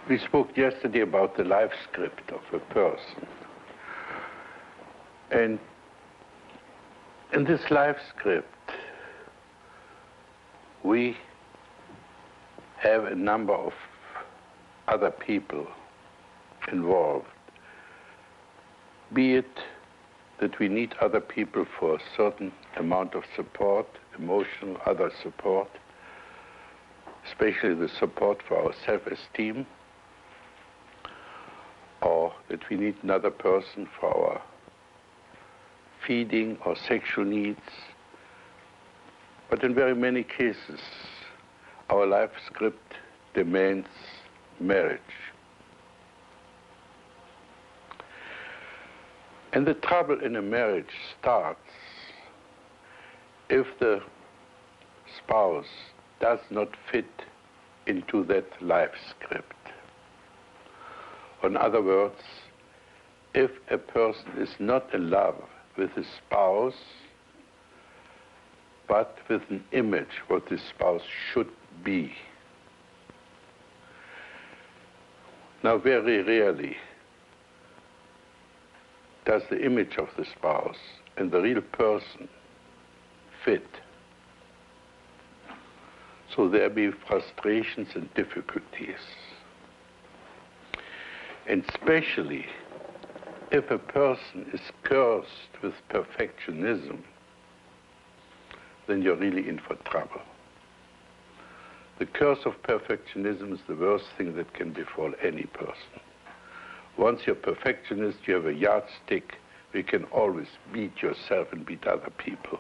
We spoke yesterday about the life script of a person. And in this life script, we have a number of other people involved. Be it that we need other people for a certain amount of support, emotional, other support, especially the support for our self-esteem, or that we need another person for our feeding or sexual needs. But in very many cases, our life script demands marriage. And the trouble in a marriage starts if the spouse does not fit into that life script. In other words, if a person is not in love with his spouse, but with an image what his spouse should be. Now, very rarely does the image of the spouse and the real person fit. So there be frustrations and difficulties. And especially if a person is cursed with perfectionism, then you're really in for trouble. The curse of perfectionism is the worst thing that can befall any person. Once you're perfectionist, you have a yardstick where you can always beat yourself and beat other people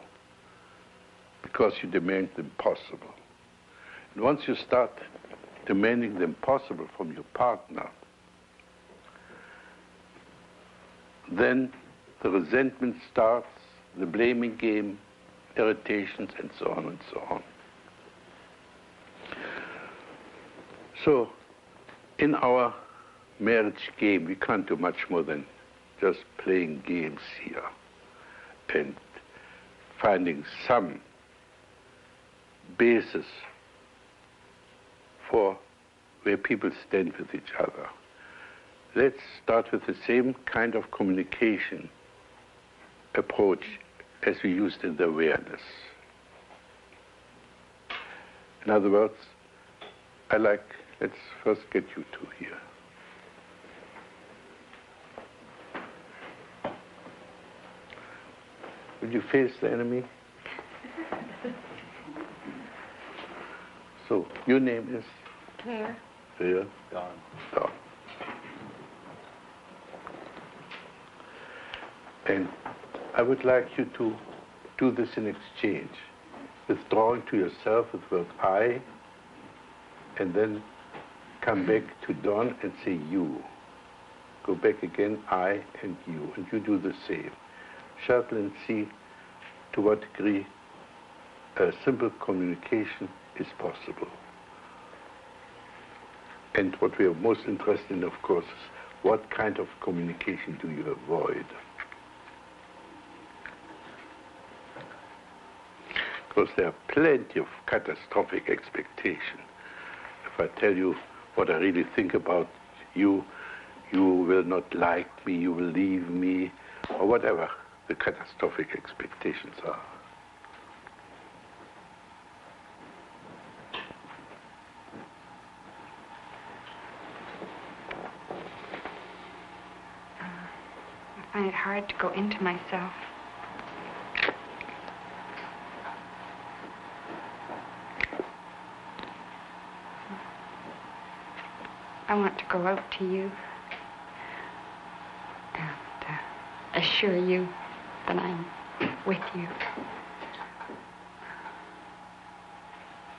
because you demand the impossible. And once you start demanding the impossible from your partner, then the resentment starts, the blaming game, irritations, and so on and so on. So, in our marriage game, we can't do much more than just playing games here and finding some basis for where people stand with each other. Let's start with the same kind of communication approach as we used in the awareness. In other words, let's first get you two here. Will you face the enemy? So, your name is? Claire. Claire? Don. Don. And I would like you to do this in exchange, withdrawing to yourself with the word I, and then come back to Don and say you. Go back again, I and you do the same. Shuttle and see to what degree a simple communication is possible. And what we are most interested in, of course, is what kind of communication do you avoid? Because there are plenty of catastrophic expectation. If I tell you what I really think about you, you will not like me, you will leave me, or whatever the catastrophic expectations are. I find it hard to go into myself. I want to go out to you and assure you that I'm with you.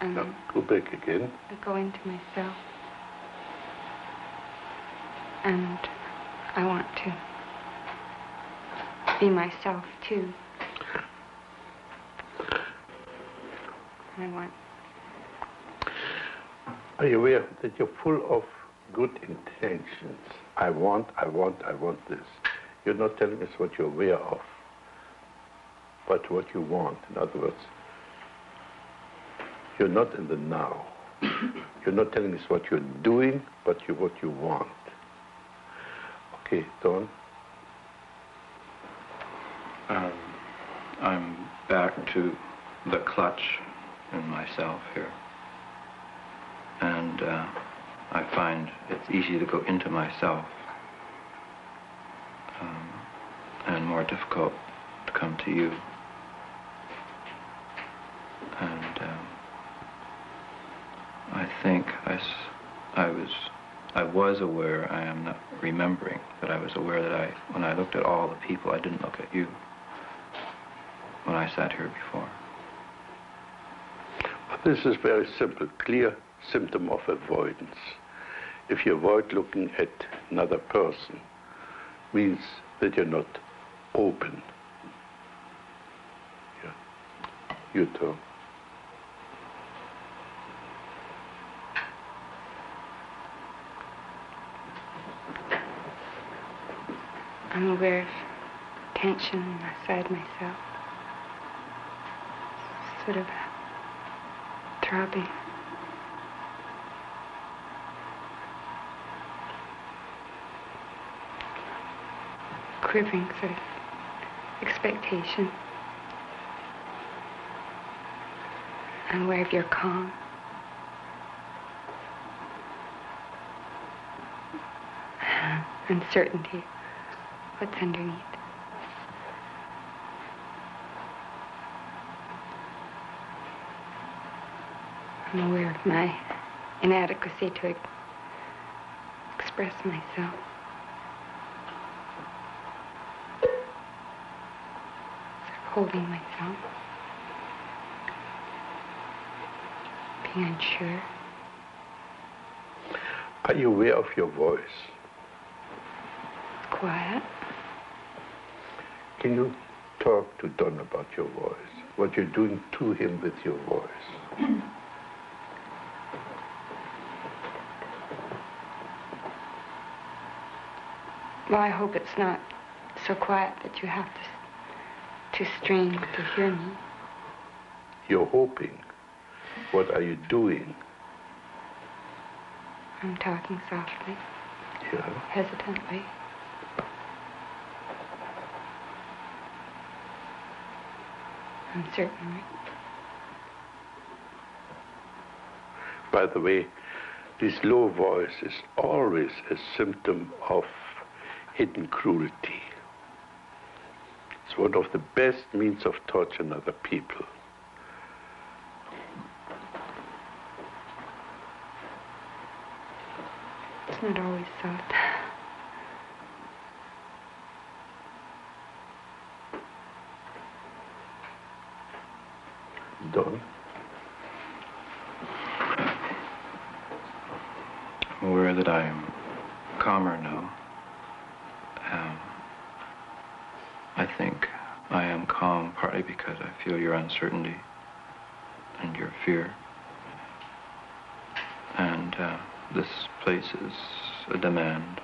And now, go back again. I go into myself. And I want to be myself, too. I want... Are you aware that you're full of good intentions? I want this. You're not telling us what you're aware of, but what you want. In other words, you're not in the now. You're not telling us what you're doing, but what you want. Okay, Don? I'm back to the clutch in myself here. And I find it's easy to go into myself and more difficult to come to you. And I think I was aware, I am not remembering, but I was aware that when I looked at all the people, I didn't look at you when I sat here before. This is very simple, clear symptom of avoidance. If you avoid looking at another person, means that you're not open. Yeah. You too. I'm aware of tension inside myself. Sort of throbbing. Quivering sort of expectation. I'm aware of your calm. Uncertainty. What's underneath? I'm aware of my inadequacy to express myself. Holding myself. Being unsure. Are you aware of your voice? It's quiet. Can you talk to Don about your voice? What you're doing to him with your voice? Well, I hope it's not so quiet that you have to strain to hear me. You're hoping. What are you doing? I'm talking softly. Yeah. Hesitantly. Uncertainly. By the way, this low voice is always a symptom of hidden cruelty. It's one of the best means of torturing other people. It's not always so. Don? I'm aware that I am calmer now. I think I am calm partly because I feel your uncertainty and your fear. And this places a demand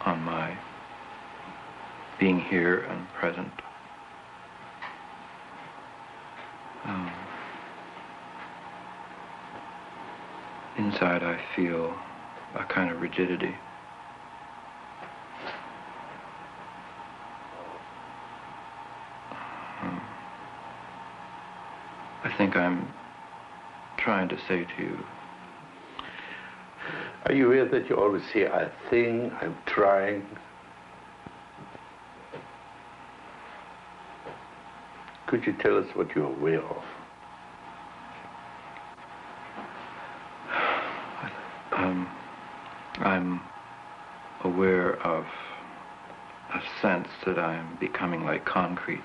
on my being here and present. Inside I feel a kind of rigidity. I think I'm trying to say to you. Are you aware that you always say, I think, I'm trying? Could you tell us what you're aware of? I'm aware of a sense that I'm becoming like concrete.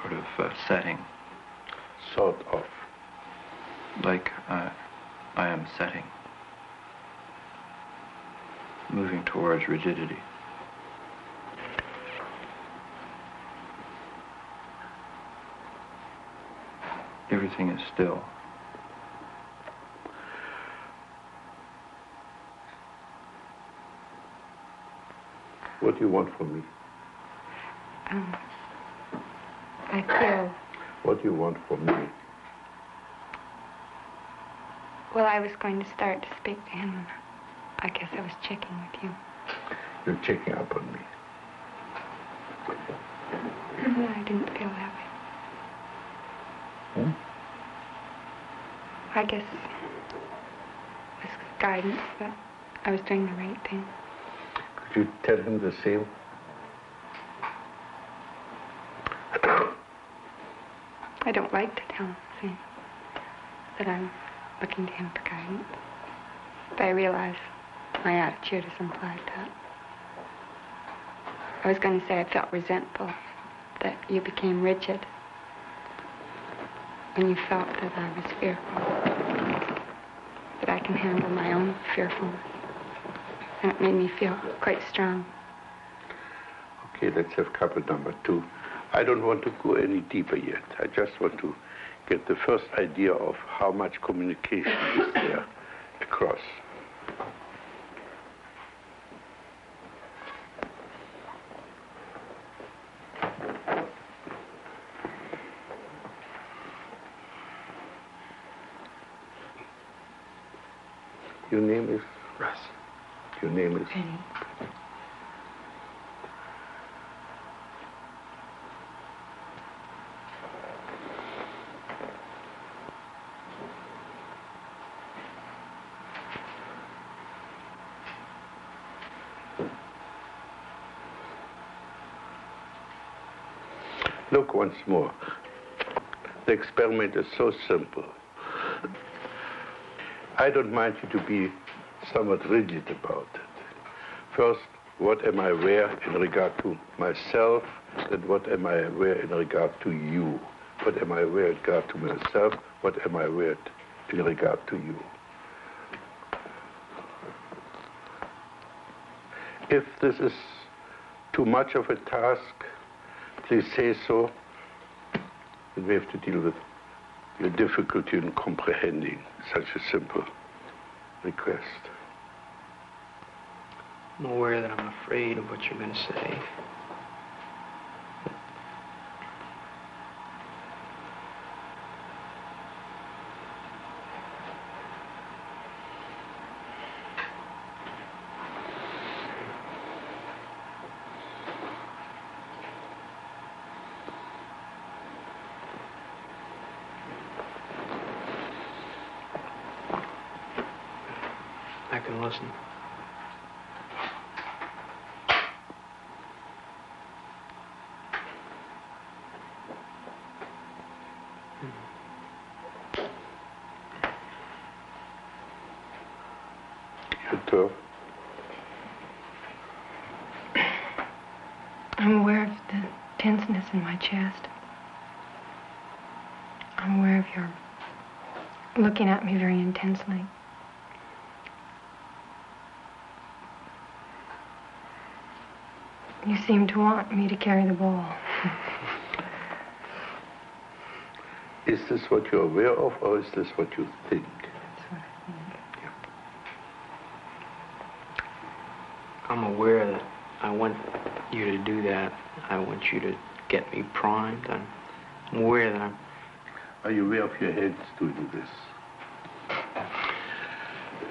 Sort of setting. Sort of. Like I am setting. Moving towards rigidity. Everything is still. What do you want from me? I feel... What do you want from me? Well, I was going to start to speak to him. I guess I was checking with you. You're checking up on me. I didn't feel that way. I guess it was guidance that I was doing the right thing. Could you tell him the same? I don't like to tell him the same, that I'm looking to him for guidance. But I realize my attitude has implied that. I was going to say I felt resentful that you became rigid when you felt that I was fearful, that I can handle my own fearfulness. And it made me feel quite strong. Okay, let's have couple number 2. I don't want to go any deeper yet. I just want to get the first idea of how much communication is there across. Your name is? Russ. Your name is? Penny. Look once more. The experiment is so simple. I don't mind you to be somewhat rigid about it. First, what am I aware in regard to myself, and what am I aware in regard to you? What am I aware in regard to myself? What am I aware in regard to you? If this is too much of a task, please say so. And we have to deal with your difficulty in comprehending such a simple request. I'm aware that I'm afraid of what you're going to say. I can listen. Your turn. I'm aware of the tenseness in my chest. I'm aware of your looking at me very intensely. You seem to want me to carry the ball. Is this what you're aware of, or is this what you think? That's what I think. I'm aware that I want you to do that. I want you to get me primed. I'm aware that I'm... Are you aware of your hands doing this?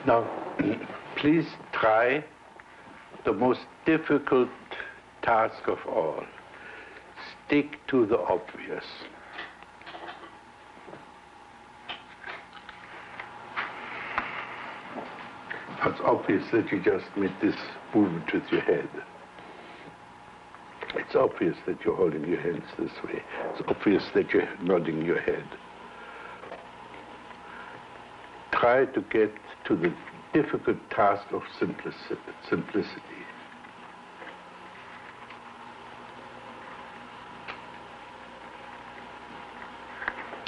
Now, please try the most difficult task of all. Stick to the obvious. It's obvious that you just made this movement with your head. It's obvious that you're holding your hands this way. It's obvious that you're nodding your head. Try to get to the difficult task of simplicity.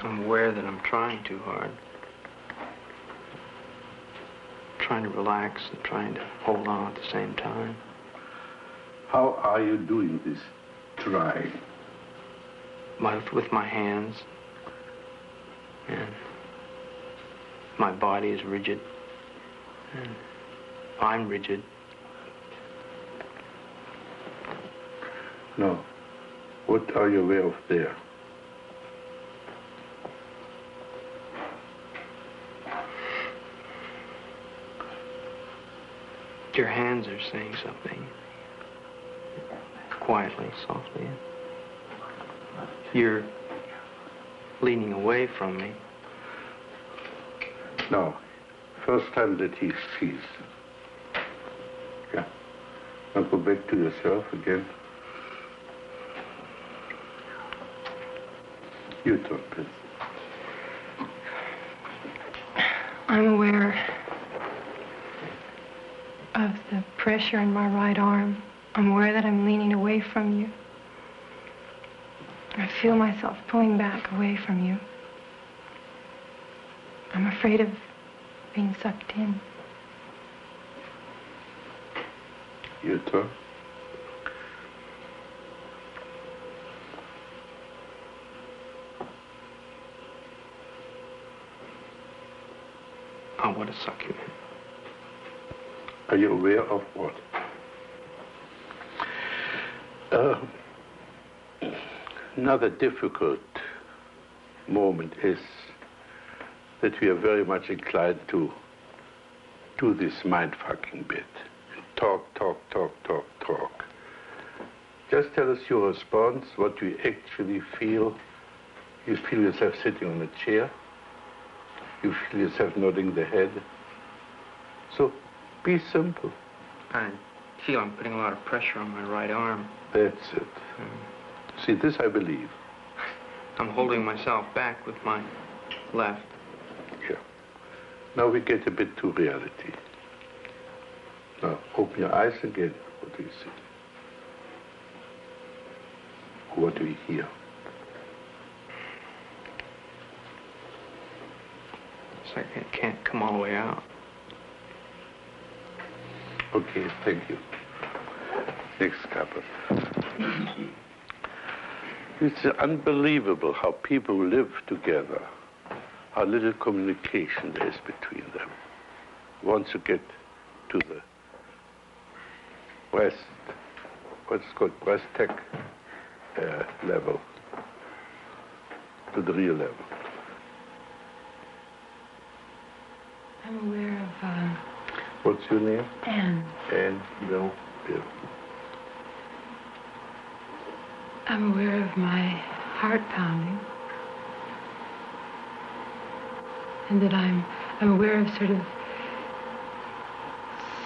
I'm aware that I'm trying too hard. Trying to relax and trying to hold on at the same time. How are you doing this trying? With my hands. And my body is rigid. And I'm rigid. No. What are you aware of there? Your hands are saying something. Quietly, softly. You're leaning away from me. No. First time that he sees. Yeah. Now go back to yourself again. You talk, please. I'm aware of the pressure in my right arm. I'm aware that I'm leaning away from you. I feel myself pulling back away from you. I'm afraid of being sucked in. You talk. I want to suck you in. Are you aware of what? Another difficult moment is that we are very much inclined to do this mind-fucking bit. Talk. Just tell us your response, what you actually feel. You feel yourself sitting on a chair. You feel yourself nodding the head. So, be simple. I feel I'm putting a lot of pressure on my right arm. That's it. See, this I believe. I'm holding myself back with my left. Yeah. Now we get a bit to reality. Now, open your eyes again. What do you see? What do you hear? It's like it can't come all the way out. Okay, thank you. Next couple. It's unbelievable how people live together, how little communication there is between them. Once you get to the breast, what's called breast tech level, to the real level. I'm aware of, What's your name? Anne. Anne, no, Bill. I'm aware of my heart pounding. And that I'm aware of sort of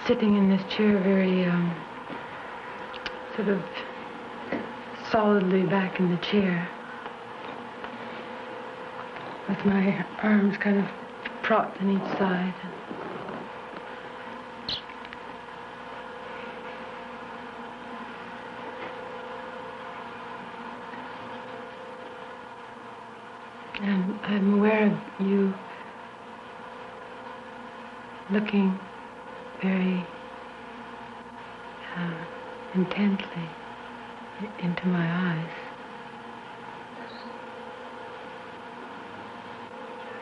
sitting in this chair very, sort of solidly back in the chair. With my arms kind of propped on each side. And I'm aware of you looking very intently into my eyes.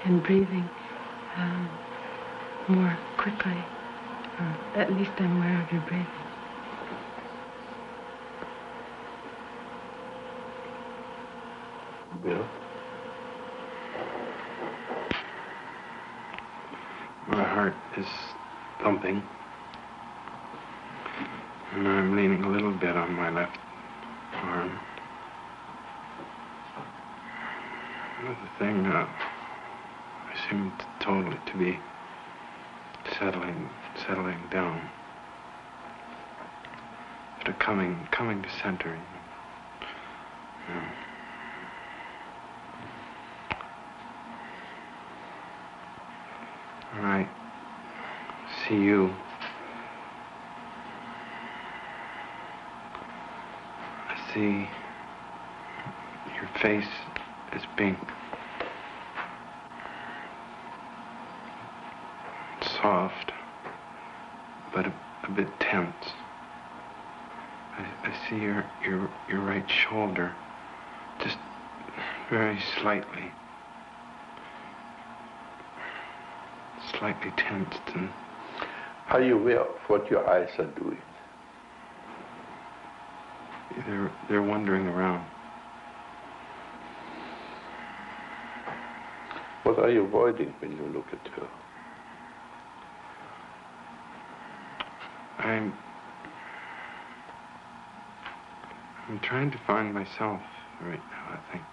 And breathing more quickly, or at least I'm aware of your breathing. Bill? My heart is thumping. And I'm leaning a little bit on my left arm. Another thing, I seem totally to be settling down. Sort of coming to center. Yeah. I see you. I see your face is pink. Soft, but a bit tense. I see your right shoulder just very slightly tensed, and Are you aware of what your eyes are doing? they're wandering around. What are you avoiding when you look at her? I'm trying to find myself right now, I think.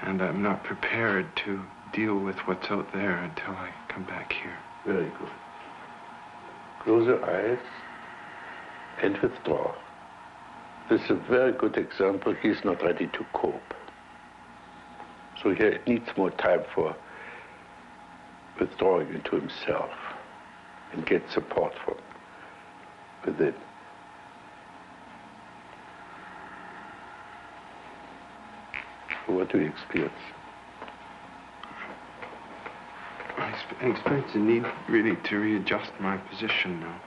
And I'm not prepared to deal with what's out there until I come back here. Very good. Close your eyes and withdraw. This is a very good example. He's not ready to cope. So here it needs more time for withdrawing into himself and get support from within. What do you experience? I experience the need really to readjust my position now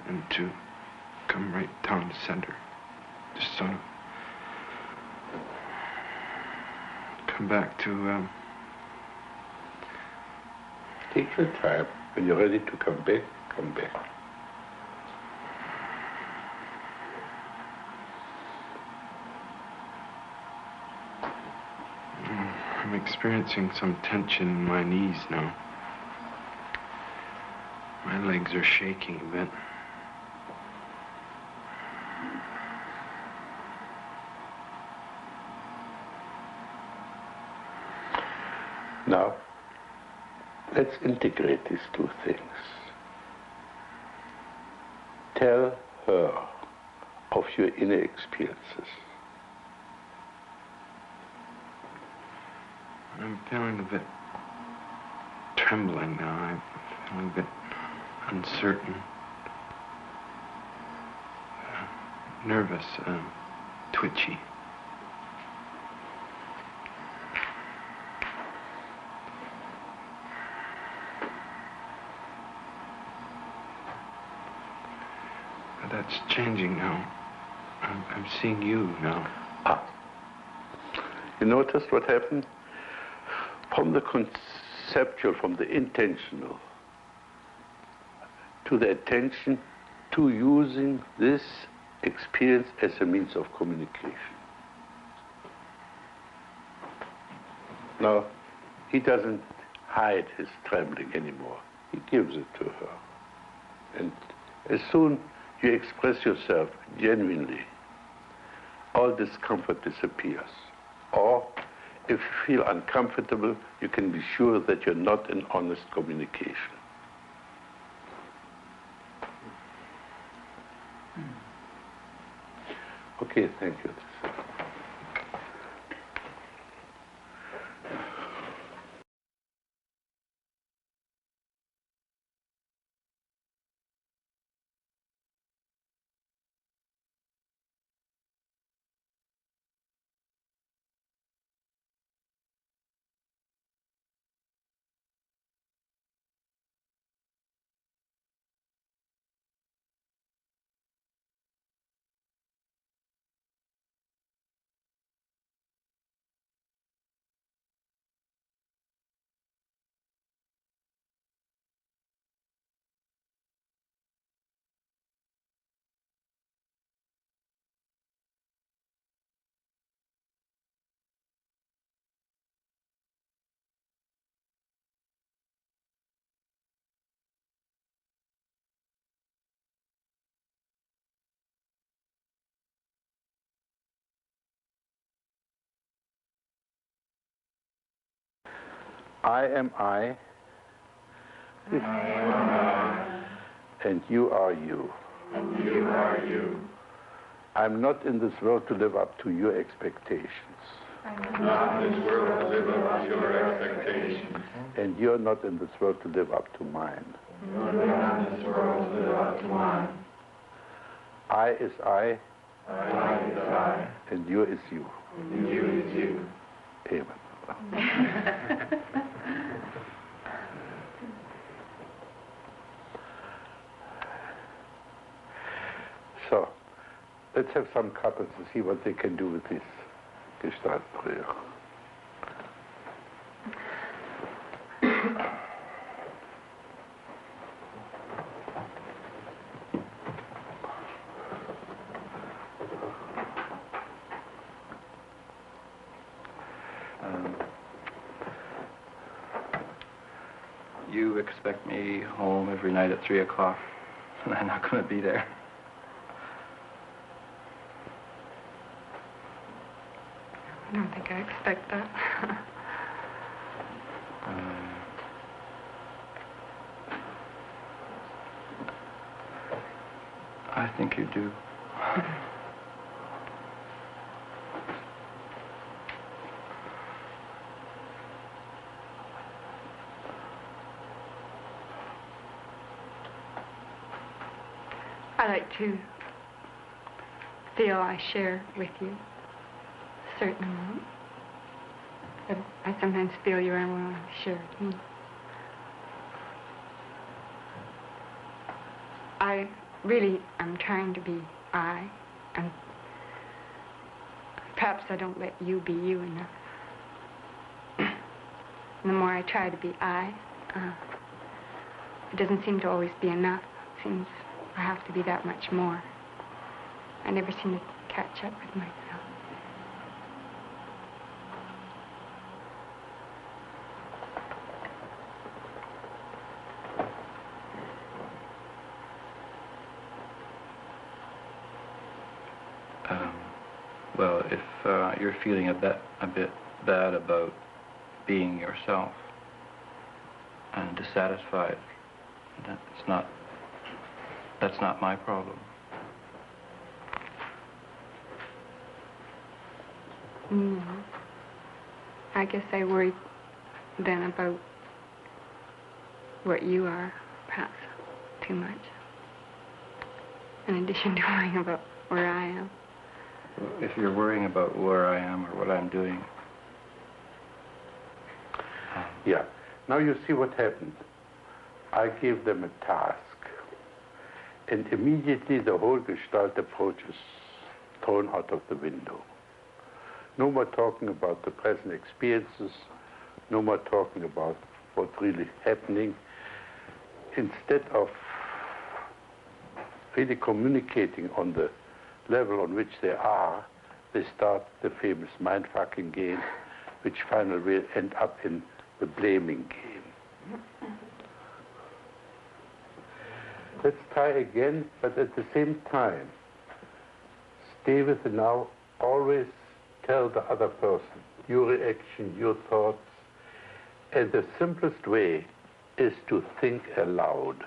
and to come right down to center. Just sort of come back to, Take your time. When you're ready to come back, come back. I'm experiencing some tension in my knees now. My legs are shaking a bit. Now, let's integrate these two things. Tell her of your inner experiences. I'm feeling a bit trembling now. I'm feeling a bit uncertain, nervous, twitchy. But that's changing now. I'm seeing you now. Ah. You noticed what happened? From the conceptual, from the intentional, to the attention, to using this experience as a means of communication. Now, he doesn't hide his trembling anymore. He gives it to her. And as soon you express yourself genuinely, all discomfort disappears. Or, if you feel uncomfortable, you can be sure that you're not in honest communication. Okay, thank you. I am I. And you are you. And you are you. I'm not in this world to live up to your expectations. I'm not in this world to live up to your expectations. And you're not in this world to live up to mine. You're not in this world to live up to mine. I is I. I is I. And you is you. And you is you. Amen. So, let's have some couples to see what they can do with this Gestalt prayer. you expect me home every night at 3 o'clock, and I'm not going to be there. I don't think I expect that. I think you do. I like to feel I share with you a certain amount. But I sometimes feel you're unwilling to share with me. I really am trying to be I, and perhaps I don't let you be you enough. And the more I try to be I, it doesn't seem to always be enough. It seems I have to be that much more. I never seem to catch up with myself. Well, if you're feeling a bit bad about being yourself and dissatisfied, that's not my problem. No. I guess I worry then about what you are, perhaps too much. In addition to worrying about where I am. If you're worrying about where I am or what I'm doing. Yeah. Now you see what happened. I gave them a task. And immediately the whole Gestalt approach is thrown out of the window. No more talking about the present experiences. No more talking about what's really happening. Instead of really communicating on the level on which they are, they start the famous mind-fucking game, which finally will end up in the blaming game. Let's try again, but at the same time, stay with the now, always tell the other person your reaction, your thoughts, and the simplest way is to think aloud.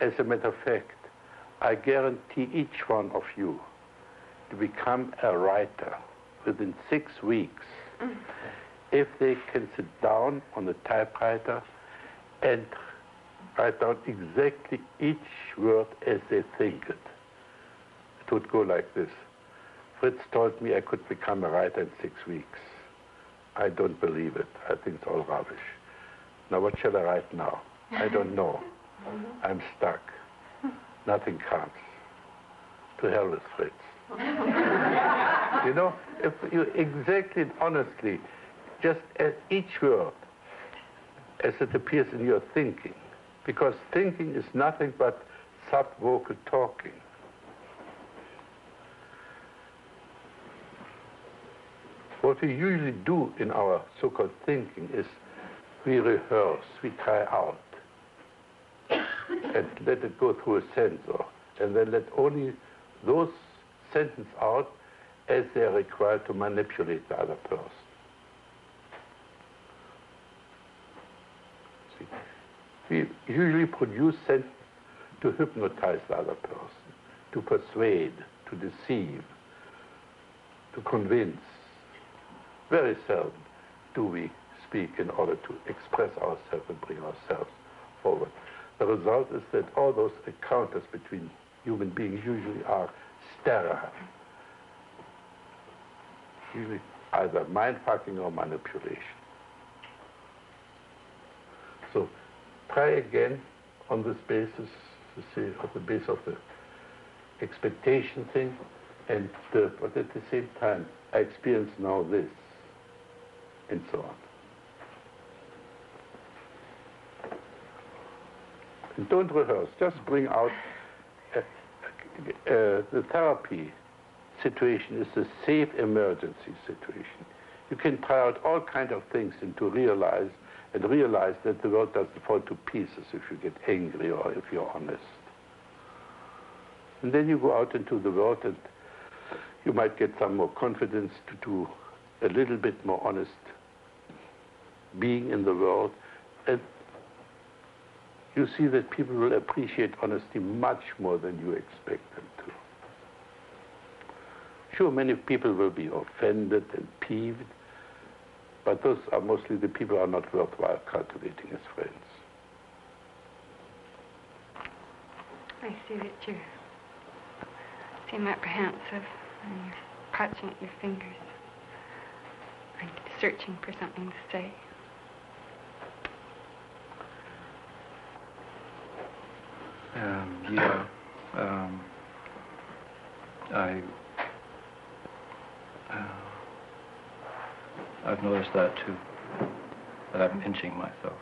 As a matter of fact, I guarantee each one of you to become a writer within 6 weeks if they can sit down on the typewriter and write down exactly each word as they think it. It would go like this. Fritz told me I could become a writer in 6 weeks. I don't believe it. I think it's all rubbish. Now what shall I write now? I don't know. I'm stuck. Nothing comes. To hell with Fritz. You know, if you exactly and honestly, just as each word as it appears in your thinking, because thinking is nothing but sub-vocal talking. What we usually do in our so-called thinking is we rehearse, we try out, and let it go through a censor, and then let only those sentences out as they are required to manipulate the other person. See, we usually produce sentences to hypnotize the other person, to persuade, to deceive, to convince. Very seldom do we speak in order to express ourselves and bring ourselves forward. The result is that all those encounters between human beings usually are sterile. Usually either mind-fucking or manipulation. So try again on this basis, to see on the basis of the expectation thing, and but at the same time, I experience now this, and so on. And don't rehearse, just bring out the therapy situation is a safe emergency situation. You can try out all kinds of things and to realize and realize that the world doesn't fall to pieces if you get angry or if you're honest. And then you go out into the world and you might get some more confidence to do a little bit more honest being in the world, and you see that people will appreciate honesty much more than you expect them to. Sure, many people will be offended and peeved, but those are mostly the people who are not worthwhile cultivating as friends. I see that you seem apprehensive and you're clutching at your fingers, like searching for something to say. Yeah. I've noticed that too, that I'm pinching myself.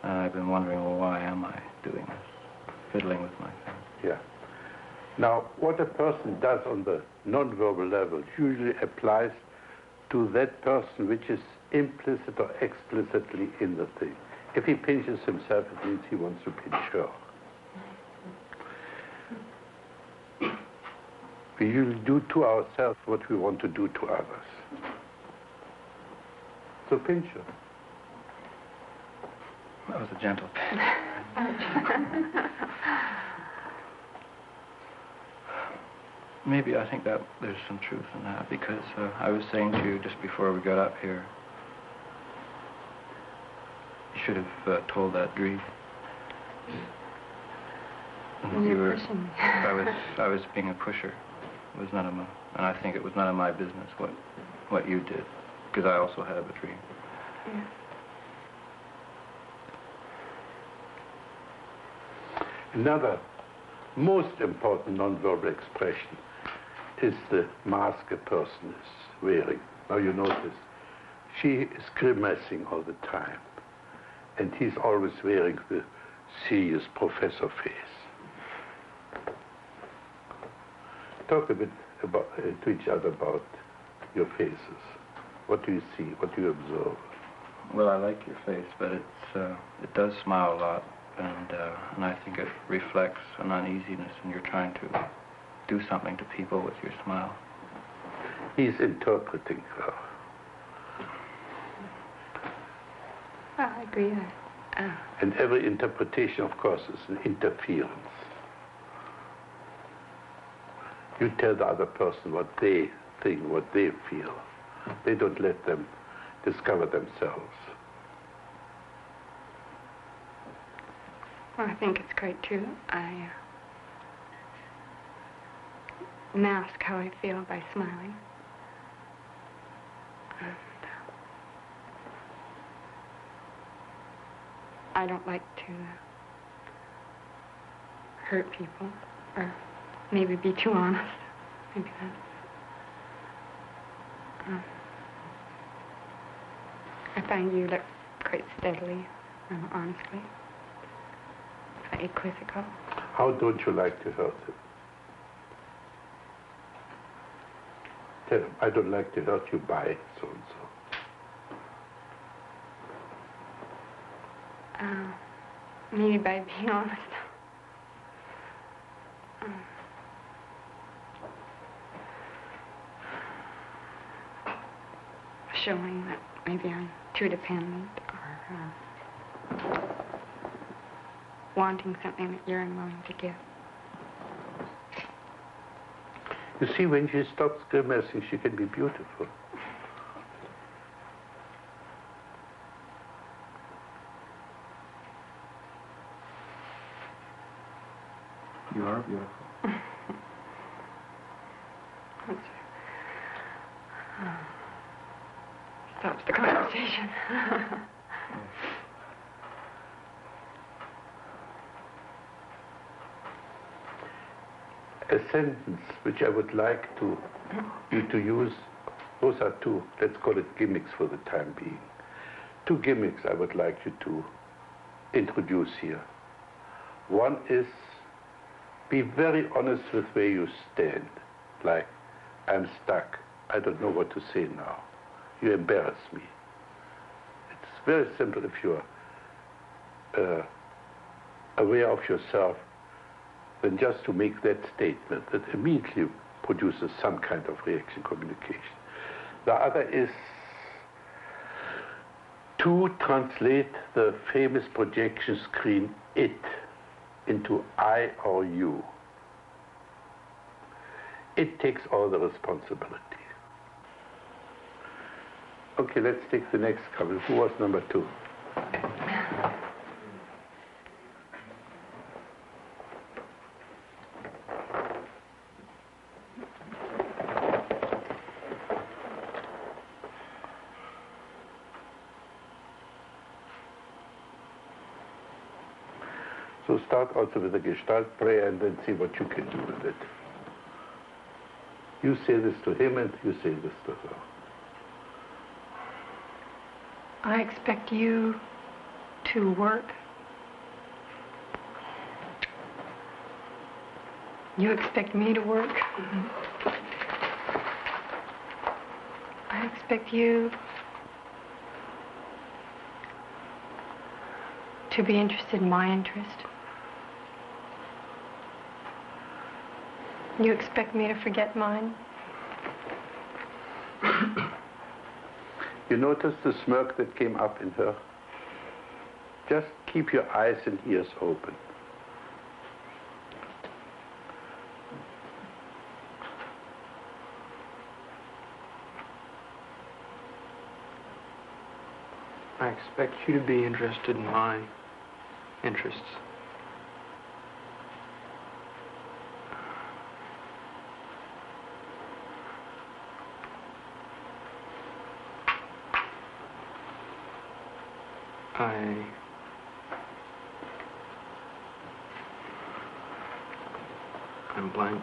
And I've been wondering, well, why am I doing this? Fiddling with my things. Yeah. Now, what a person does on the nonverbal level usually applies to that person which is implicit or explicitly in the thing. If he pinches himself, it means he wants to pinch her. We usually do to ourselves what we want to do to others. So pinch her. That was a gentle pinch. Maybe I think that there's some truth in that, because I was saying to you just before we got up here, you should have told that Dri. You're pushing me. I was being a pusher. It was none of my, and I think it was none of my business what you did, because I also have a dream. Yeah. Another most important nonverbal expression is the mask a person is wearing. Now you notice, she is grimacing all the time, and he's always wearing the serious professor face. Talk a bit about, to each other about your faces. What do you see? What do you observe? Well, I like your face, but it does smile a lot, and I think it reflects an uneasiness, and you're trying to do something to people with your smile. He's interpreting her. Well, I agree. And every interpretation, of course, is an interference. You tell the other person what they think, what they feel. They don't let them discover themselves. Well, I think it's quite true. I mask how I feel by smiling. And I don't like to hurt people, or maybe be too honest. Maybe that's... I find you look quite steadily and honestly. Quite quizzical. How don't you like to hurt him? Tell him, I don't like to hurt you by so-and-so. Maybe by being honest. Showing that maybe I'm too dependent, or wanting something that you're unwilling to give. You see, when she stops grimacing, she can be beautiful. You are beautiful. Stops the conversation. A sentence which I would like you to use, those are two, let's call it gimmicks for the time being. Two gimmicks I would like you to introduce here. One is, be very honest with where you stand. Like, I'm stuck. I don't know what to say now. You embarrass me. It's very simple if you're aware of yourself, then just to make that statement that immediately produces some kind of reaction communication. The other is to translate the famous projection screen it into I or you. It takes all the responsibility. Okay, let's take the next couple. Who was number 2? So start also with the Gestalt prayer and then see what you can do with it. You say this to him and you say this to her. I expect you to work. You expect me to work. I expect you to be interested in my interest. You expect me to forget mine. You notice the smirk that came up in her? Just keep your eyes and ears open. I expect you to be interested in my interests. I'm blank.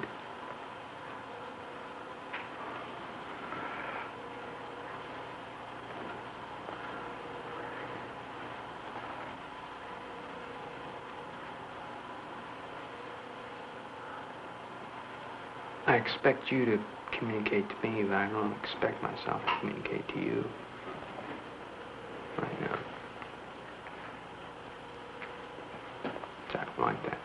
I expect you to communicate to me, but I don't expect myself to communicate to you right now. I don't like that.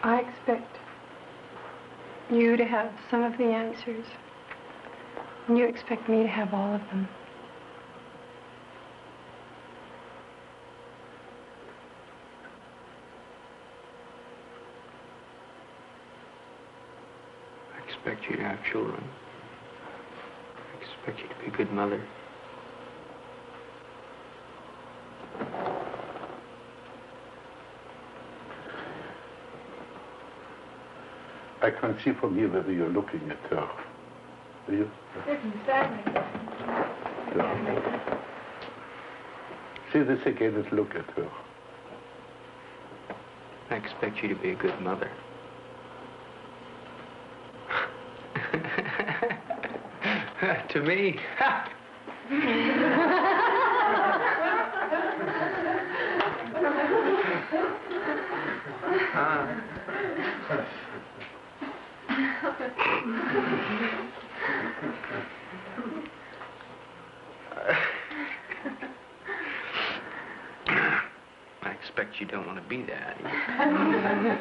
I expect you to have some of the answers, and you expect me to have all of them. I expect you to have children. I expect you to be a good mother. I can see from here whether you're looking at her. Are you? Yeah. Say this again and look at her. I expect you to be a good mother. To me. I expect you don't want to be that either.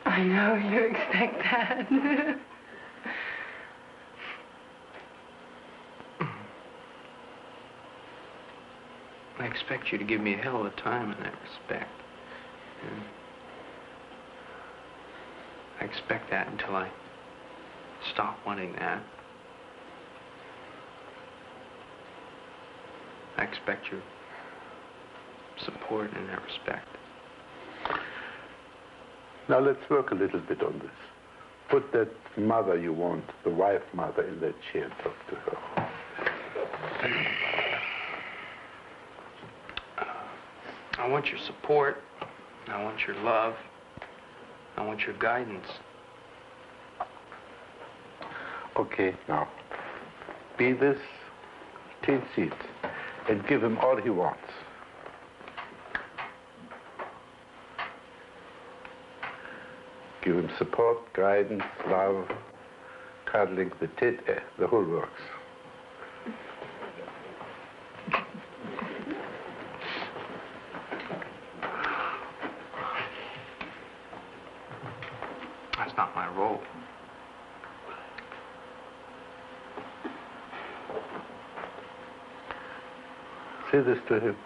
I know you expect that. I expect you to give me a hell of a time in that respect. And I expect that until I stop wanting that. I expect your support in that respect. Now let's work a little bit on this. Put that mother you want, the wife mother, in that chair and talk to her. I want your support. I want your love. I want your guidance. Okay, now, be this, take seat, and give him all he wants. Give him support, guidance, love, cuddling, the whole works. That's not my role. Say this to him.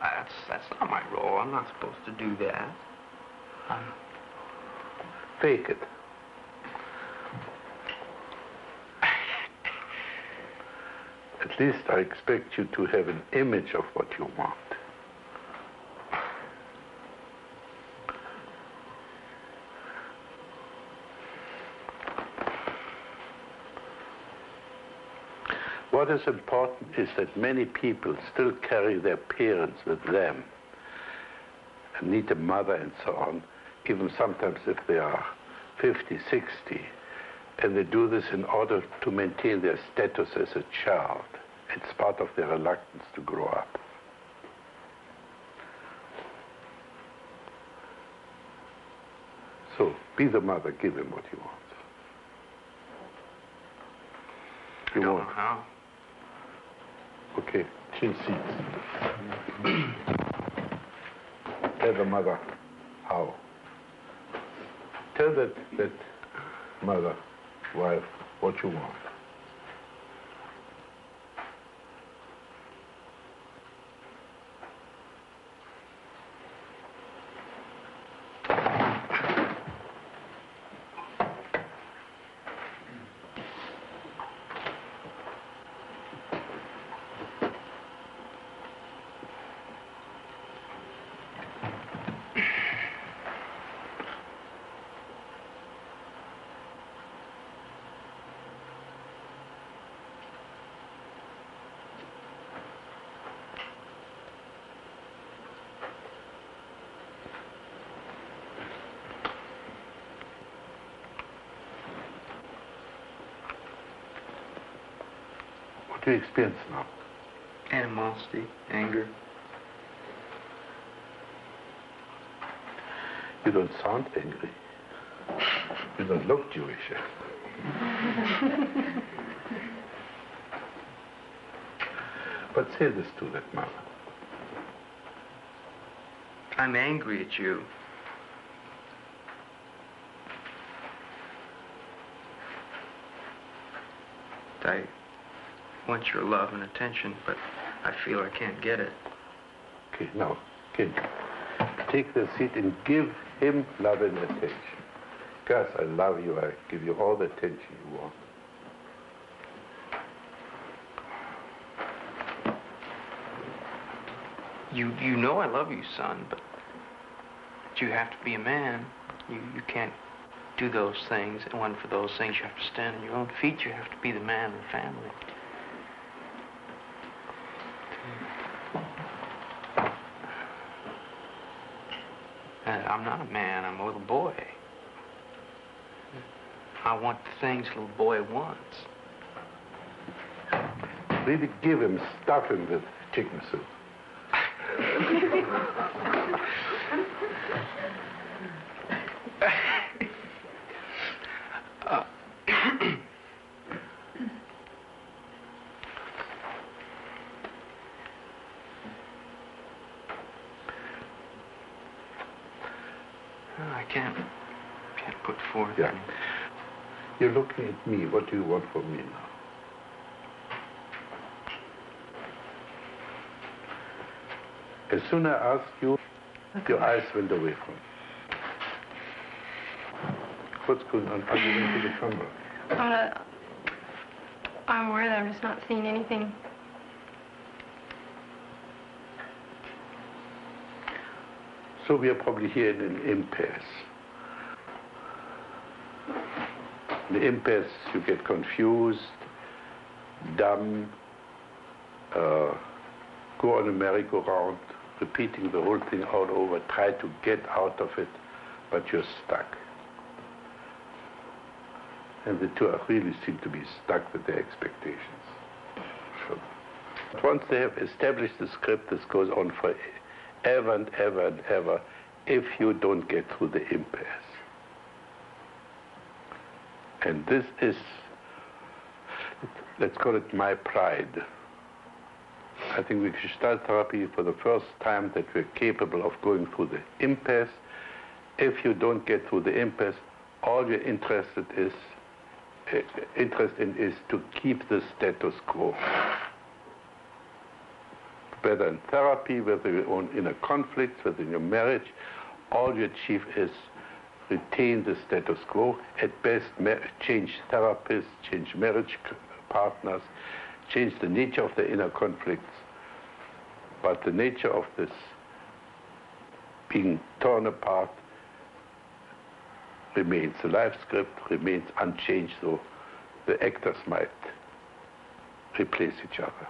That's not my role. I'm not supposed to do that. Fake it. At least I expect you to have an image of what you want. What is important is that many people still carry their parents with them and need a mother and so on, even sometimes if they are 50, 60, and they do this in order to maintain their status as a child. It's part of their reluctance to grow up. So, be the mother, give him what he wants. I don't know how. Okay, change seats. Tell the mother how. Tell that mother, wife, what you want. What do you experience now? Animosity, anger. You don't sound angry. You don't look Jewish. But say this to that mother. I'm angry at you. I want your love and attention, but I feel I can't get it. Okay, now, kid, take the seat and give him love and attention. Gus, I love you. I give you all the attention you want. You know I love you, son, but you have to be a man. You can't do those things, and for those things you have to stand on your own feet. You have to be the man of the family. I'm not a man, I'm a little boy. I want the things a little boy wants. Really give him, stuff him with chicken soup. I can't put forth. Yeah. You're looking at me. What do you want from me now? As soon as I asked you, your eyes went away from me. What's going on? Are you into the camera? I'm worried. I'm just not seeing anything. So we are probably here in an impasse. In the impasse, you get confused, dumb, go on a merry-go-round, repeating the whole thing all over, try to get out of it, but you're stuck. And the two really seem to be stuck with their expectations. Sure. Once they have established the script, this goes on for ever and ever and ever if you don't get through the impasse. And this is, let's call it my pride. I think with Gestalt therapy, for the first time, that we're capable of going through the impasse. If you don't get through the impasse, all you're interested in is to keep the status quo. Whether in therapy, whether you're in a conflict, whether in your marriage, all you achieve is retain the status quo. At best, change therapists, change marriage partners, change the nature of the inner conflicts. But the nature of this being torn apart remains. The life script remains unchanged, so the actors might replace each other.